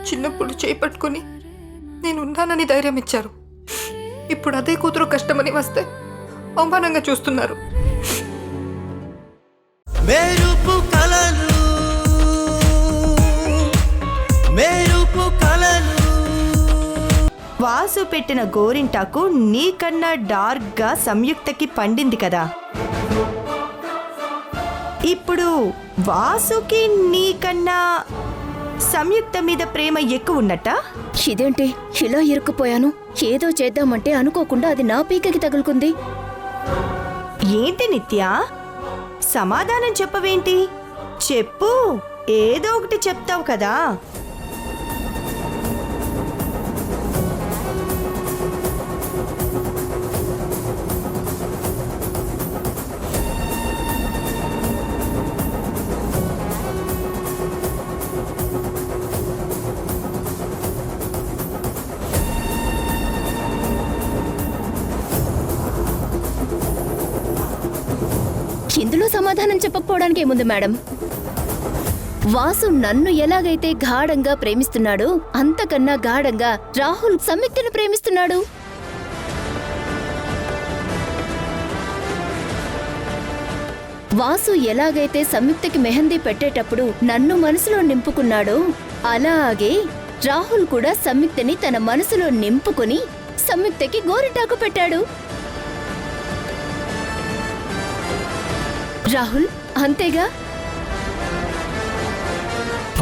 చిన్నప్పుడు చేపట్టుకుని నేను ఉన్నానని ధైర్యం ఇచ్చారు. ఇప్పుడు అదే కూతురు కష్టమని వస్తే అవమానంగా చూస్తున్నారు. వాసు పెట్టిన గోరింటాకు నీకన్నా డార్క్ గా సంయుక్తకి పండింది కదా. ఇప్పుడు వాసుకి నీకన్నా సంయుక్త మీద ప్రేమ ఎక్కువ ఉన్నట్ట? ఇదేంటి ఇలా ఇరుక్కుపోయాను? ఏదో చేద్దామంటే అనుకోకుండా అది నా పీకకి తగులుకుంది. ఏంటి నిత్య, సమాధానం చెప్పవేంటి? చెప్పు, ఏదో ఒకటి చెప్తావు కదా. ఇందులో సమాధానం చెప్పకపోవడానికి ఏముంది మేడం? వాసు నన్ను ఎలాగైతే గాఢంగా ప్రేమిస్తున్నాడో అంతకన్నా గాఢంగా రాహుల్ సంయుక్తను ప్రేమిస్తున్నాడు. వాసు ఎలాగైతే సంయుక్తకి మెహందీ పెట్టేటప్పుడు నన్ను మనసులో నింపుకున్నాడో అలాగే రాహుల్ కూడా సంయుక్తని తన మనసులో నింపుకుని సంయుక్తకి గోరింటాకు పెట్టాడు. రాహుల్, అంతేగా?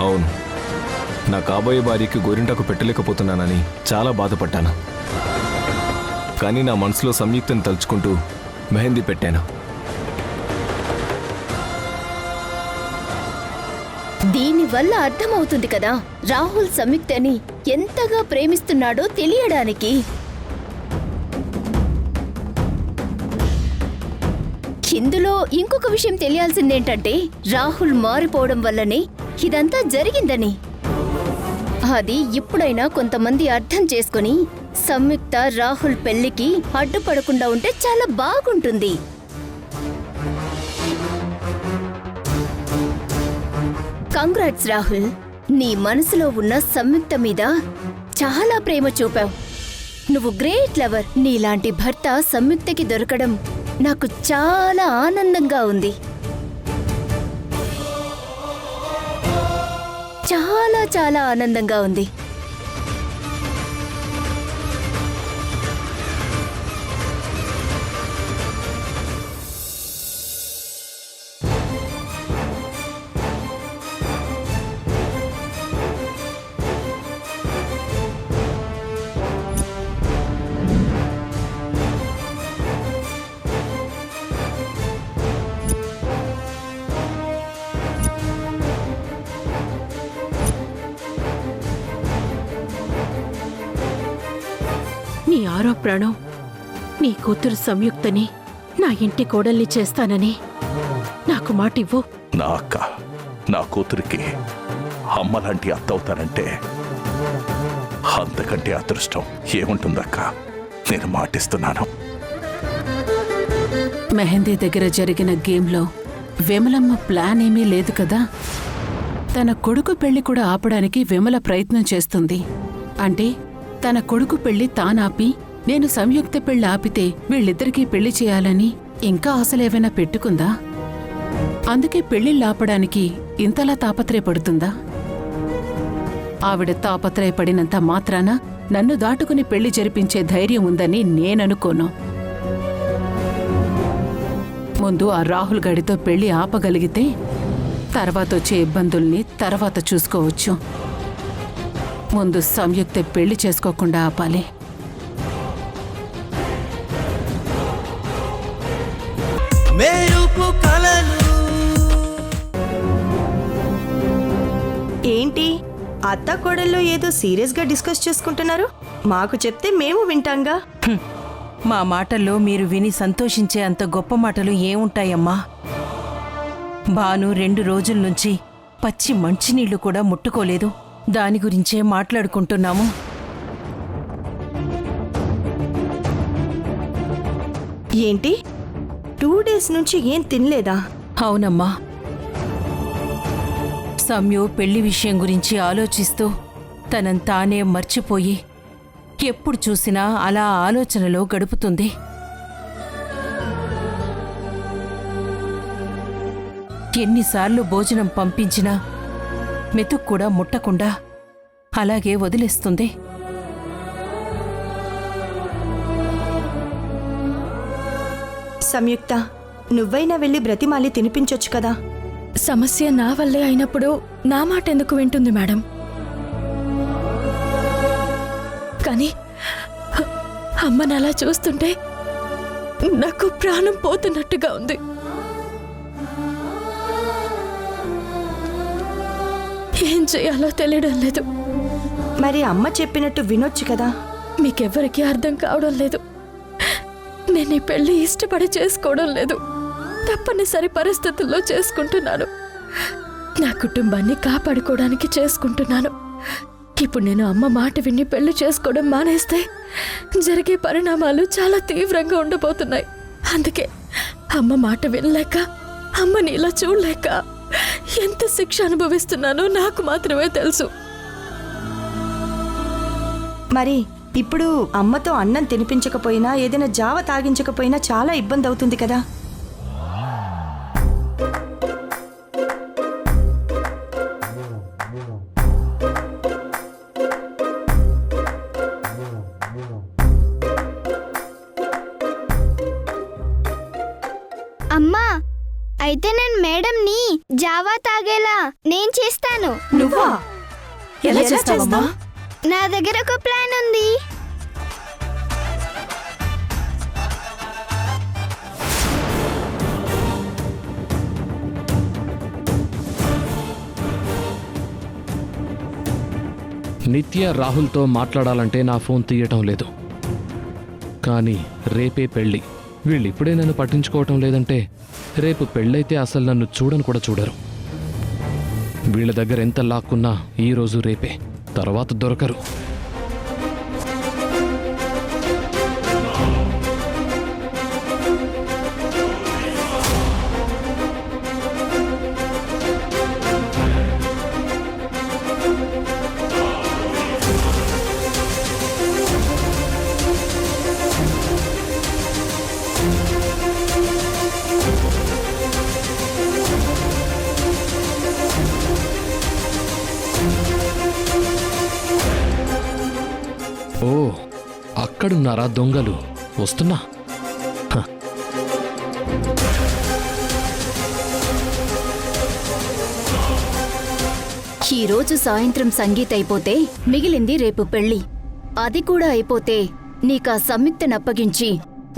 అవును, నా కాబోయే భార్యకి గోరింటాకు పెట్టలేకపోతున్నానని చాలా బాధపడ్డాను. కానీ నా మనసులో సంయుక్తని తలుచుకుంటూ మెహందీ పెట్టాను. దీనివల్ల అర్థమవుతుంది కదా రాహుల్ సంయుక్తని ఎంతగా ప్రేమిస్తున్నాడో తెలియడానికి. ఇందులో ఇంకొక విషయం తెలియాల్సిందేంటంటే రాహుల్ మారిపోవడం వల్లనే ఇదంతా జరిగిందని. అది ఇప్పుడైనా కొంతమంది అర్థం చేసుకుని సంయుక్త రాహుల్ పెళ్లికి అడ్డుపడకుండా ఉంటే చాలా బాగుంటుంది. కంగ్రాట్స్ రాహుల్, నీ మనసులో ఉన్న సంయుక్త మీద చాలా ప్రేమ చూపావు. నువ్వు గ్రేట్ లవర్. నీలాంటి భర్త సంయుక్తకి దొరకడం నాకు చాలా ఆనందంగా ఉంది. చాలా చాలా ఆనందంగా ఉంది. నీ ఆరో ప్రాణం నీ కూతురు సంయుక్తని నా ఇంటి కోడల్ని చేస్తానని నాకు మాటివ్వు. నా అక్క నా కూతురికి అమ్మలాంటి అత్త అవుతానంటే అంతకంటే అదృష్టం ఏముంటుందక్క? నేను మాటిస్తున్నాను. మెహందీ దగ్గర జరిగిన గేమ్లో విమలమ్మ ప్లాన్ ఏమీ లేదు కదా. తన కొడుకు పెళ్లి కూడా ఆపడానికి విమల ప్రయత్నం చేస్తుంది. అంటే తన కొడుకు పెళ్లి తానాపి నేను సంయుక్త పెళ్లి ఆపితే వీళ్ళిద్దరికీ పెళ్లి చేయాలని ఇంకా ఆశలేవైనా పెట్టుకుందా? అందుకే పెళ్లిళ్ళాపడానికి ఇంతలా తాపత్రయపడుతుందా? ఆవిడ తాపత్రయపడినంత మాత్రాన నన్ను దాటుకుని పెళ్లి జరిపించే ధైర్యం ఉందని నేననుకోను. ముందు ఆ రాహుల్ గడితో పెళ్లి ఆపగలిగితే తర్వాతొచ్చే ఇబ్బందుల్ని తర్వాత చూసుకోవచ్చు. ముందు సంయుక్త పెళ్లి చేసుకోకుండా ఆపాలి. ఏంటి, అత్త కోడల్లో ఏదో సీరియస్ గా డిస్కస్ చేసుకుంటున్నారు? మాకు చెప్తే మేము వింటాంగా. మా మాటల్లో మీరు విని సంతోషించే అంత గొప్ప మాటలు ఏముంటాయమ్మా? భాను 2 రోజుల నుంచి పచ్చి మంచినీళ్లు కూడా ముట్టుకోలేదు. దాని గురించే మాట్లాడుకుంటున్నాము. ఏంటి, 2 డేస్ నుంచి ఏం తినలేదా? అవునమ్మా. సమ్యు పెళ్లి విషయం గురించి ఆలోచిస్తూ తనంతానే మర్చిపోయి ఎప్పుడు చూసినా అలా ఆలోచనలో గడుపుతుంది. ఎన్నిసార్లు భోజనం పంపించినా మెతుకు కూడా ముట్టకుండా అలాగే వదిలేస్తుంది. సంయుక్త, నువ్వైనా వెళ్ళి బ్రతిమాలి తినిపించొచ్చు కదా. సమస్య నా వల్లే అయినప్పుడు నా మాట ఎందుకు వింటుంది మేడం? కానీ అమ్మని అలా చూస్తుంటే నాకు ప్రాణం పోతున్నట్టుగా ఉంది. ఏం చేయాలో తెలియడం లేదు. మరి అమ్మ చెప్పినట్టు వినొచ్చు కదా. మీకెవ్వరికీ అర్థం కావడం లేదు. నేను ఈ పెళ్లి ఇష్టపడి చేసుకోవడం లేదు, తప్పనిసరి పరిస్థితుల్లో చేసుకుంటున్నాను. నా కుటుంబాన్ని కాపాడుకోవడానికి చేసుకుంటున్నాను. ఇప్పుడు నేను అమ్మ మాట విని పెళ్లి చేసుకోవడం మానేస్తే జరిగే పరిణామాలు చాలా తీవ్రంగా ఉండబోతున్నాయి. అందుకే అమ్మ మాట వినలేక, అమ్మని ఇలా చూడలేక ఎంత శిక్ష అనుభవిస్తున్నానో నాకు మాత్రమే తెలుసు. మరి ఇప్పుడు అమ్మతో అన్నం తినిపించకపోయినా, ఏదైనా జావ తాగించకపోయినా చాలా ఇబ్బంది అవుతుంది కదా. అమ్మా, అయితే నేను మేడంని జావా తాగేలా నేను చేస్తాను. నువ్వా? ఎలా చేస్తావమ్మా? నా దగ్గర ఒక ప్లాన్ ఉంది. నిత్య రాహుల్తో మాట్లాడాలంటే నా ఫోన్ తీయటం లేదు. కానీ రేపే పెళ్ళి. వీళ్ళిప్పుడే నన్ను పట్టించుకోవటం లేదంటే రేపు పెళ్ళైతే అసలు నన్ను చూడను కూడా చూడరు. వీళ్ళ దగ్గర ఎంత లాక్కున్నా ఈరోజు రేపే, తర్వాత దొరకరు. ఓ, అక్కడున్నారా దొంగలు? వస్తున్నా. ఈరోజు సాయంత్రం సంగీత్ అయిపోతే మిగిలింది రేపు పెళ్లి. అది కూడా అయిపోతే నీకా సంయుక్తనప్పగించి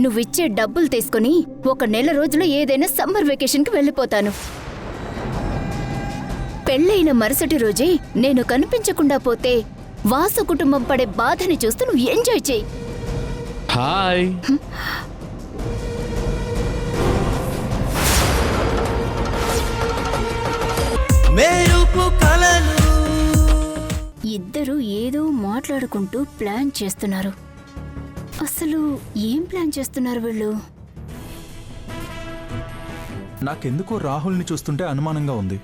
నువ్విచ్చే డబ్బులు తీసుకుని 1 నెల రోజులు ఏదైనా సమ్మర్ వెకేషన్కి వెళ్ళిపోతాను. పెళ్ళైన మరుసటి రోజే నేను కనిపించకుండా పోతే వాసు కుటుంబం పడే బాధని చూస్తూ నువ్వు ఎంజాయ్ చేయి. హాయ్. ఇద్దరు ఏదో మాట్లాడుకుంటూ ప్లాన్ చేస్తున్నారు. అసలు ఏం ప్లాన్ చేస్తున్నారు వీళ్ళు? నాకెందుకో రాహుల్ని చూస్తుంటే అనుమానంగా ఉంది.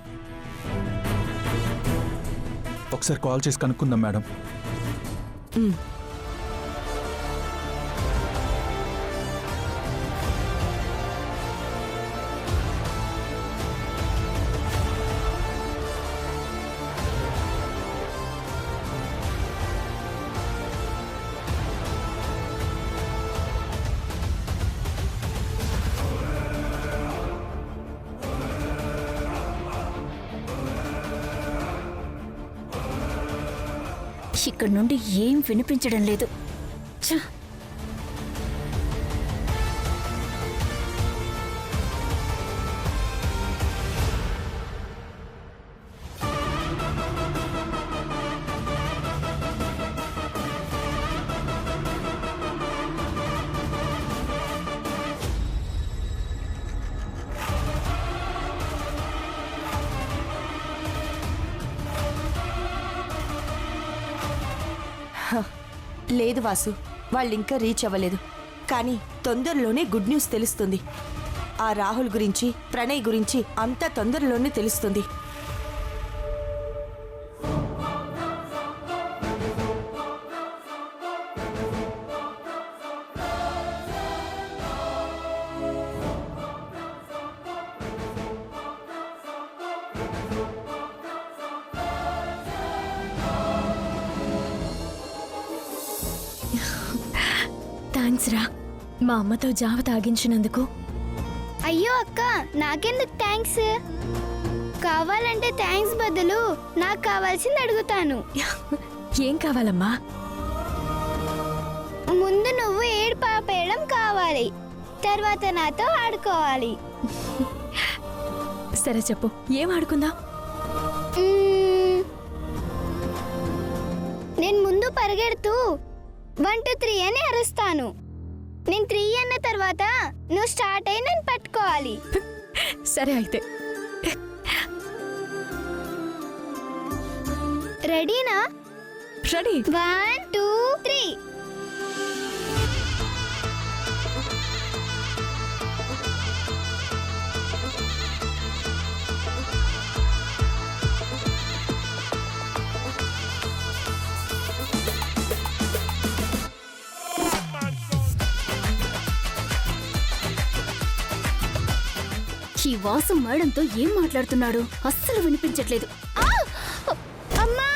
ఒకసారి కాల్ చేసి కనుక్కుందాం మేడం. ఇక్కడ నుండి ఏం వినిపించడం లేదు. ఛ! లేదు వాసు, వాళ్ళింకా రీచ్ అవ్వలేదు. కానీ తొందరలోనే గుడ్ న్యూస్ తెలుస్తుంది. ఆ రాహుల్ గురించి, ప్రణయ్ గురించి అంతా తొందరలోనే తెలుస్తుంది. థ్యాంక్స్ రా మా అమ్మతో జావ తాగించినందుకు. అయ్యో అక్క, నాకెందుకు థ్యాంక్స్? కావాలంటే థ్యాంక్స్ బదులు నాకు కావాల్సింది అడుగుతాను. ఏం కావాలమ్మా? ముందు నువ్వు ఏడు పాపేయడం కావాలి, తర్వాత నాతో ఆడుకోవాలి. సరే చెప్పు, ఏం ఆడుకుందాం? నేను ముందు పరిగెడుతూ 1 2 3 అని అరుస్తాను. నేను 3 అన్న తర్వాత నువ్వు స్టార్ట్ అయ్యి నన్ను పట్టుకోవాలి. సరే అయితే. రెడీనా? రెడీ. 1 2 3. ఈ వాసు మేడంతో ఏం మాట్లాడుతున్నాడు? అస్సలు వినిపించట్లేదు. అమ్మా!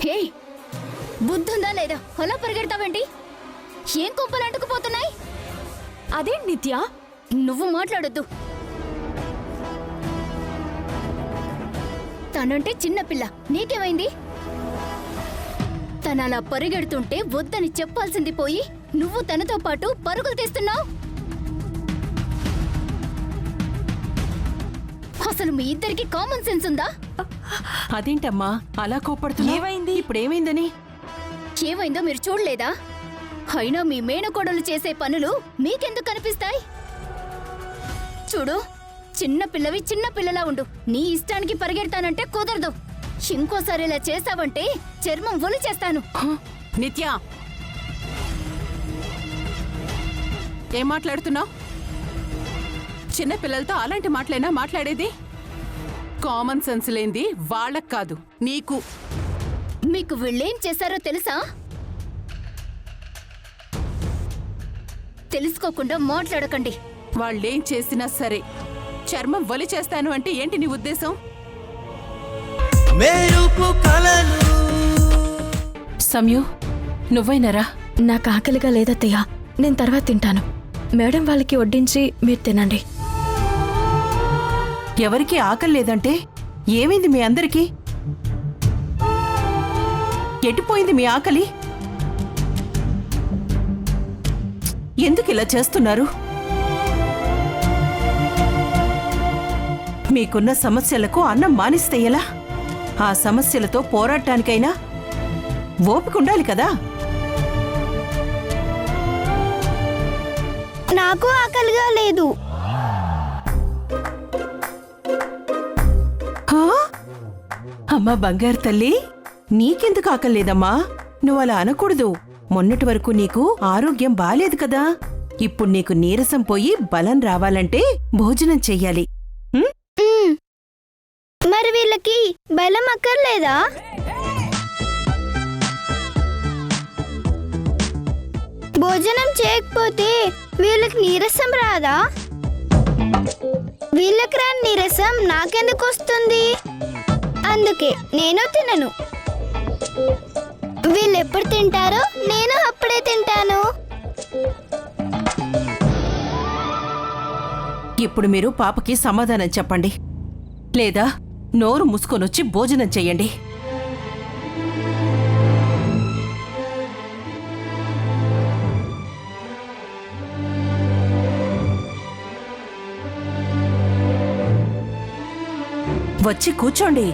హే, బుద్ధుందా లేదా? అలా పరిగెడతావేంటి? ఏం కుప్పలు అంటుకుపోతున్నాయి? అదేంటి నిత్య? నువ్వు మాట్లాడొద్దు. తనంటే చిన్నపిల్ల, నీకేమైంది? తనలా పరిగెడుతుంటే వద్దని చెప్పాల్సింది పోయి నువ్వు తనతో పాటు పరుగులు తీస్తున్నావు. అసలు మీ ఇద్దరికి కామన్ సెన్స్ ఉందా? అదేంటమ్మా అలా కోపడుతున్నా? ఏమైంది? ఇప్పుడు ఏమైందని? ఏమైందో మీరు చూడలేదా? అయినా మీ మేనకోడలు చేసే పనులు మీకెందుకు కనిపిస్తాయి? చూడు, చిన్నపిల్లవి చిన్నపిల్లలా ఉండు. నీ ఇష్టానికి పరిగెడతానంటే కుదరదు. ఇంకోసారి ఇలా చేసావంటే చర్మం ఒలి చేస్తాను. నిత్య, ఏం మాట్లాడుతున్నావు? చిన్నపిల్లలతో అలాంటి మాటలైనా మాట్లాడేది? కామన్ సెన్స్ లేంది వాళ్ళకు కాదు, నీకు. మీకు వీళ్ళేం చేశారో తెలుసా? తెలుసుకోకుండా మాట్లాడకండి. వాళ్ళేం చేసినా సరే చర్మం ఒలి చేస్తాను అంటే ఏంటి నీ ఉద్దేశం? సమయు, నువ్వైనరా? నాకు ఆకలిగా లేదత్తయ్య, నేను తర్వాత తింటాను. మేడం వాళ్ళకి వడ్డించి మీరు తినండి. ఎవరికి ఆకలి లేదంటే ఏమైంది మీ అందరికీ? ఎటుపోయింది మీ ఆకలి? ఎందుకు ఇలా చేస్తున్నారు? మీకున్న సమస్యలకు అన్నం మానిస్తే ఎలా? ఆ సమస్యలతో పోరాటానికైనా ఓపిక ఉండాలి కదా. నాకు ఆకలిగా లేదు. అమ్మా బంగారు తల్లి, నీకెందుకు ఆకలి లేదమ్మా? నువ్వు అలా అనకూడదు. మొన్నటి వరకు నీకు ఆరోగ్యం బాలేదు కదా. ఇప్పుడు నీకు నీరసం పోయి బలం రావాలంటే భోజనం చెయ్యాలి. మరి వీళ్ళకి బలం అక్కర్లేదా? భోజనం చేయకపోతే వీళ్ళకి నీరసం రాదా? వీళ్ళకి రాని నీరసం నాకెందుకు వస్తుంది? అందుకే నేను తినను. వీళ్ళు ఎప్పుడు తింటారో నేను అప్పుడే తింటాను. ఇప్పుడు మీరు పాపకి సమాధానం చెప్పండి, లేదా నోరు మూసుకొనొచ్చి భోజనం చెయ్యండి. వచ్చి కూర్చోండి.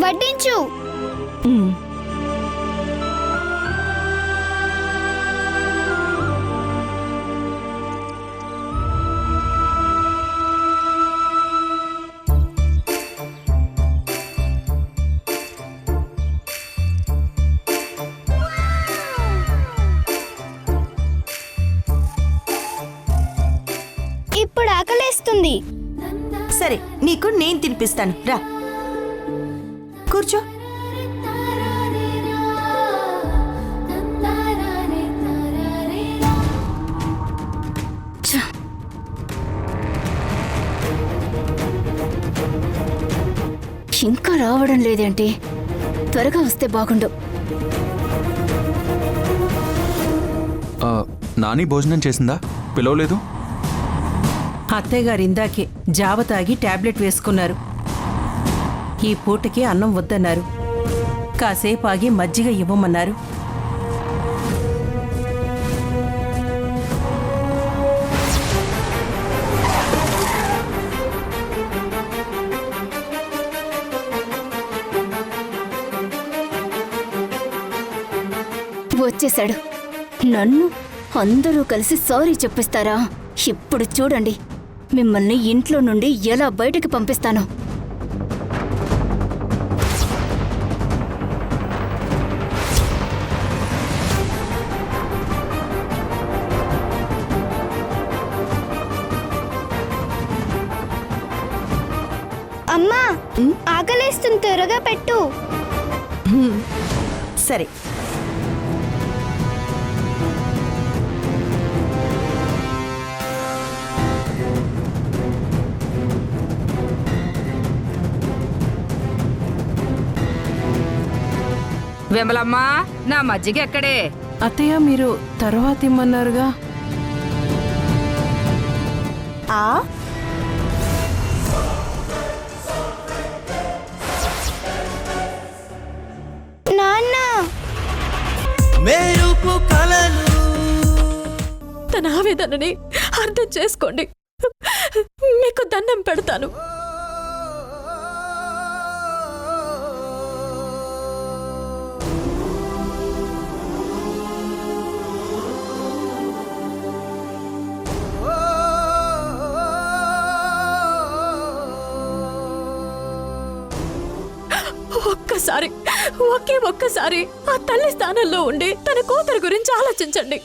వడ్డించు. ఇప్పుడు ఆకలేస్తుంది. సరే, నీకు నేను తినిపిస్తాను, రా కూర్చో. ఇంకా రావడం లేదేంటి? త్వరగా వస్తే బాగుండు. నాని భోజనం చేసిందా? పిలవలేదు. అత్తయ్య గారు ఇందాకే జావ తాగి టాబ్లెట్ వేసుకున్నారు. ఈ పూటకి అన్నం వద్దన్నారు. కాసేపు ఆగి మజ్జిగ ఇవ్వమన్నారు. వచ్చేశాడు. నన్ను అందరూ కలిసి సారీ చెప్పిస్తారా? ఇప్పుడు చూడండి మిమ్మల్ని ఇంట్లో నుండి ఎలా బయటకు పంపిస్తానో. అమ్మా, ఆకలేస్తుంది, త్వరగా పెట్టు. సరే. విమలమ్మా, నా మజ్జిగ ఎక్కడే? అత్తయ్య మీరు తర్వాత ఇమ్మన్నారుగా. నాన్న, తన ఆవేదనని అర్థం చేసుకోండి. మీకు దండం పెడతాను. ఒక్కసారి ఆ తల్లి స్థానంలో ఉండి తన కూతురు గురించి ఆలోచించండి.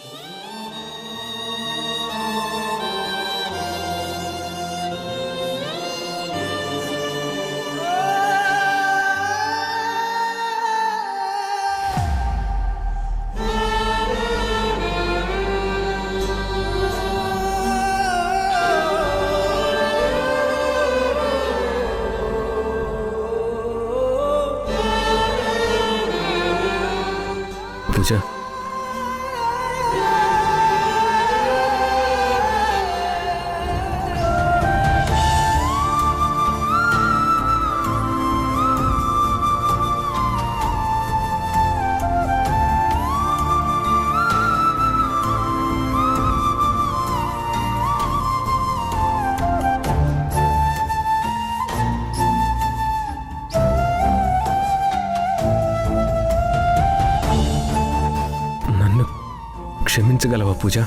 పూజ, క్షమించగలవా పూజ?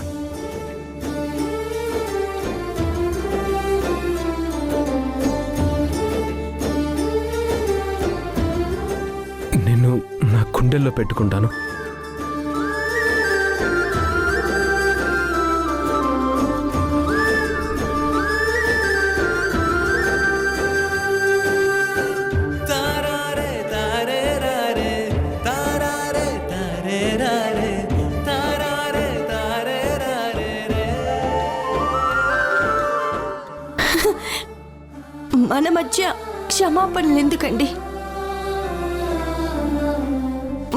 నిన్ను నా గుండెల్లో పెట్టుకుంటాను. మన మధ్య క్షమాపణలు ఎందుకండి?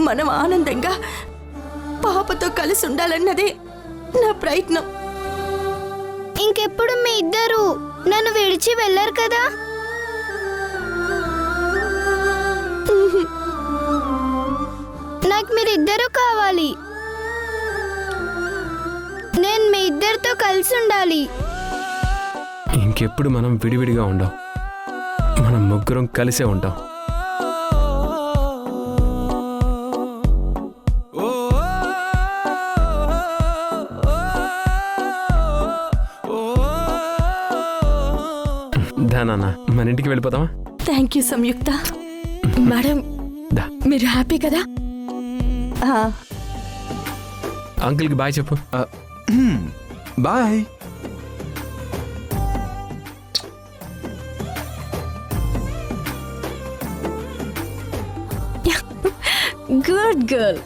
మనం ఆనందంగా పాపతో కలిసి ఉండాలన్నదే నా ప్రయత్నం. ఇంకెప్పుడు మీ ఇద్దరు నన్ను విడిచి వెళ్ళరు కదా? నాకు మీరిద్దరూ కావాలి. నేను మీ ఇద్దరితో కలిసి ఉండాలి. ఇంకెప్పుడు మనం విడివిడిగా ఉండం. మనం ముగ్గురం కలిసే ఉంటాం. దానా, మన ఇంటికి వెళ్ళిపోతామా? Thank you Samyukta. మేడం, మీరు హ్యాపీ కదా? అంకుల్కి బాయ్ చెప్పు. బాయ్. Good girl.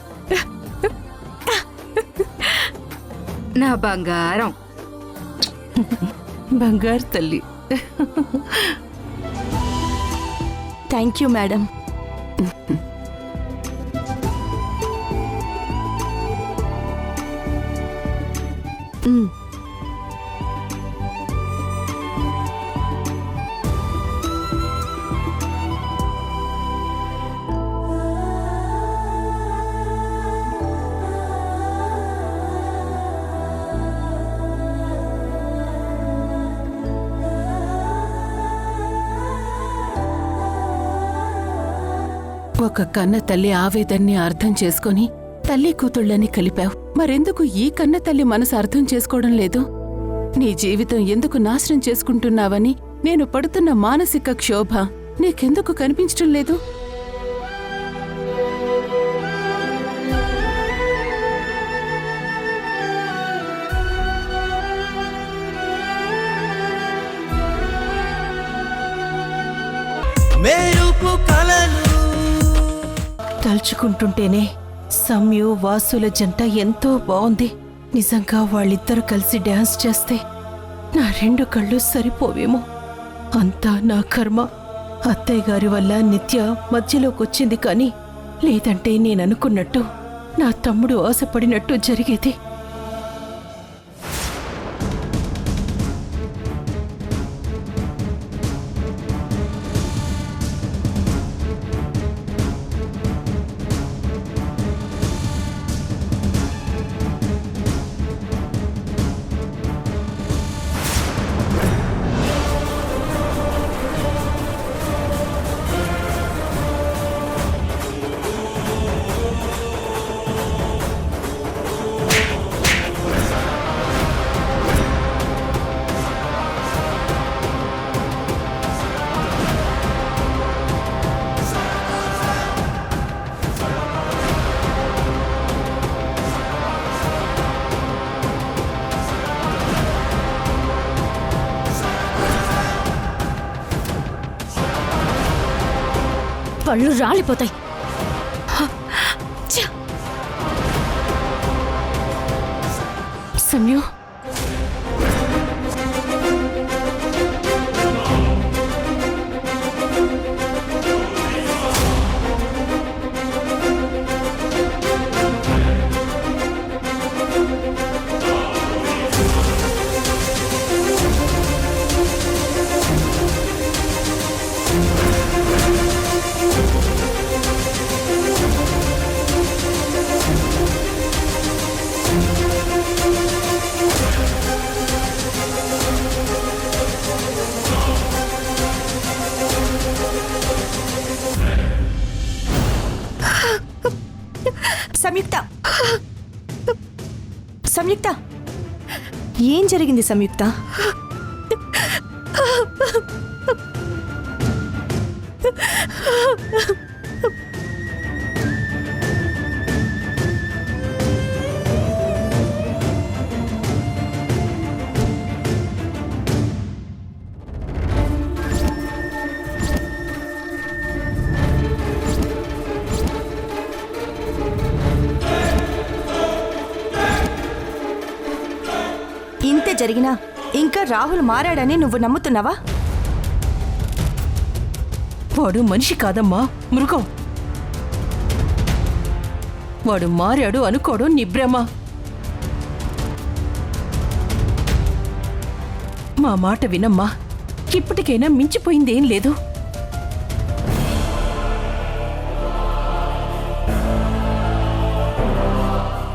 నా బంగారం. బంగారు తల్లి. Thank you madam. ఒక కన్న తల్లి ఆవేదన్ని అర్థం చేసుకొని తల్లి కూతుళ్ళని కలిపావు. మరెందుకు ఈ కన్న తల్లి మనసు అర్థం చేసుకోవడం లేదు? నీ జీవితం ఎందుకు నాశనం చేసుకుంటున్నావని నేను పడుతున్న మానసిక క్షోభ నీకెందుకు కనిపించటం లేదు? తలుచుకుంటుంటేనే సమ్యు వాసుల జంట ఎంతో బాగుంది. నిజంగా వాళ్ళిద్దరూ కలిసి డాన్స్ చేస్తే నా 2 కళ్ళు సరిపోవేమో. అంతా నా కర్మ. అత్తయ్య గారి వల్ల నిత్య మధ్యలోకొచ్చింది, కానీ లేదంటే నేననుకున్నట్టు నా తమ్ముడు ఆశపడినట్టు జరిగేది. పళ్ళు రాలిపోతాయి. సమ్యు, సంయుక్త, సంయుక్త, ఏం జరిగింది సంయుక్త? ఇంతే జరిగినా ఇంకా రాహుల్ మారాడని నువ్వు నమ్ముతున్నావా? వాడు మనిషి కాదమ్మా, మృగం. వాడు మారాడు అనుకోవడం నీ భ్రమ. మా మాట వినమ్మా, ఇప్పటికైనా మించిపోయిందేం లేదు.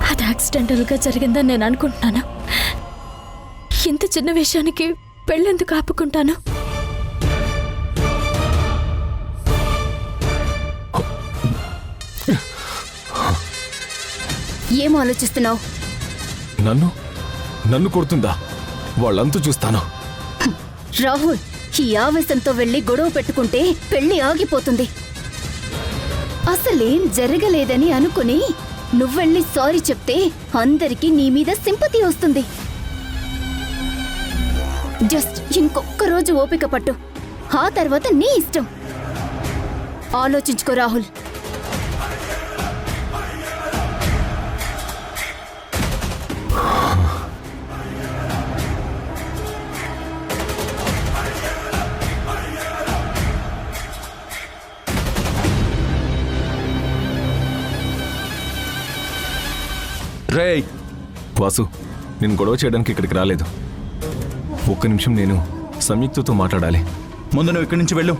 అది యాక్సిడెంటల్గా జరిగిందని నేను అనుకుంటున్నాను. ఇంత చిన్న విషయానికి పెళ్ళెందుకు ఆపుకుంటాను? ఏం ఆలోచిస్తున్నావు? నన్ను కొడుతుందా? వాళ్ళంతా చూస్తాను. రాహుల్, ఈ ఆవేశంతో వెళ్ళి గొడవ పెట్టుకుంటే పెళ్లి ఆగిపోతుంది. అసలేం జరగలేదని అనుకుని నువ్వెళ్ళి సారీ చెప్తే అందరికీ నీ మీద సింపతి వస్తుంది. జస్ట్ ఇంకొక్క రోజు ఓపిక పట్టు, ఆ తర్వాత నీ ఇష్టం. ఆలోచించుకో రాహుల్. రేయ్ వాసు నేను గొడవ చేయడానికి ఇక్కడికి రాలేదు. ఒక్క నిమిషం నేను సంయుక్తతో మాట్లాడాలి. ముందు నువ్వు ఇక్కడి నుంచి వెళ్ళు.